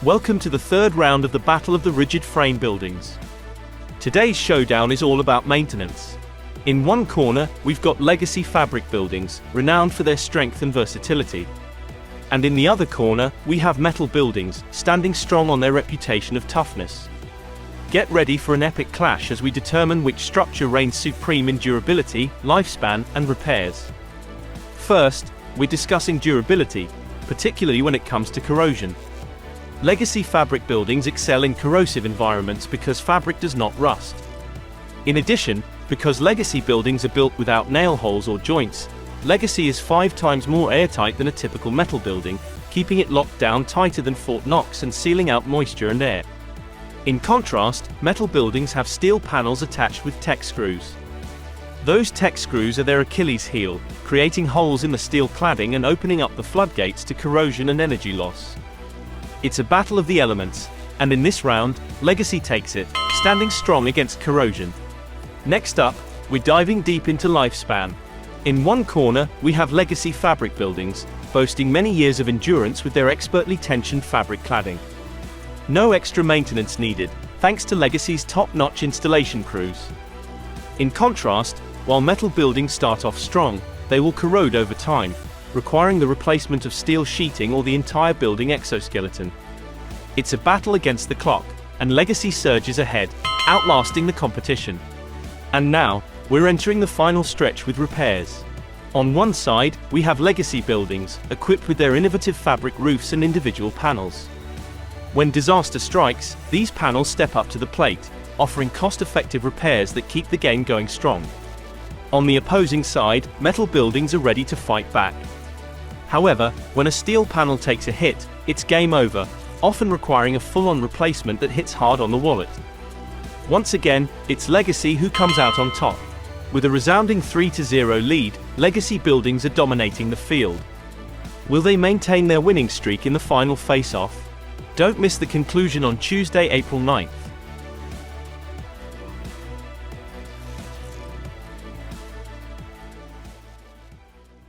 Welcome to the third round of the Battle of the Rigid Frame Buildings. Today's showdown is all about maintenance. In one corner, we've got legacy fabric buildings, renowned for their strength and versatility. And in the other corner, we have metal buildings, standing strong on their reputation of toughness. Get ready for an epic clash as we determine which structure reigns supreme in durability, lifespan, and repairs. First, we're discussing durability, particularly when it comes to corrosion. Legacy fabric buildings excel in corrosive environments because fabric does not rust. In addition, because legacy buildings are built without nail holes or joints, legacy is 5 times more airtight than a typical metal building, keeping it locked down tighter than Fort Knox and sealing out moisture and air. In contrast, metal buildings have steel panels attached with tech screws. Those tech screws are their Achilles heel, creating holes in the steel cladding and opening up the floodgates to corrosion and energy loss. It's a battle of the elements, and in this round, Legacy takes it, standing strong against corrosion. Next up, we're diving deep into lifespan. In one corner, we have legacy fabric buildings, boasting many years of endurance with their expertly tensioned fabric cladding. No extra maintenance needed, thanks to Legacy's top-notch installation crews. In contrast, while metal buildings start off strong, they will corrode over time, requiring the replacement of steel sheeting or the entire building exoskeleton. It's a battle against the clock, and Legacy surges ahead, outlasting the competition. And now, we're entering the final stretch with repairs. On one side, we have legacy buildings, equipped with their innovative fabric roofs and individual panels. When disaster strikes, these panels step up to the plate, offering cost-effective repairs that keep the game going strong. On the opposing side, metal buildings are ready to fight back. However, when a steel panel takes a hit, it's game over, often requiring a full-on replacement that hits hard on the wallet. Once again, it's Legacy who comes out on top. With a resounding 3-0 lead, Legacy buildings are dominating the field. Will they maintain their winning streak in the final face-off? Don't miss the conclusion on Tuesday, April 9th.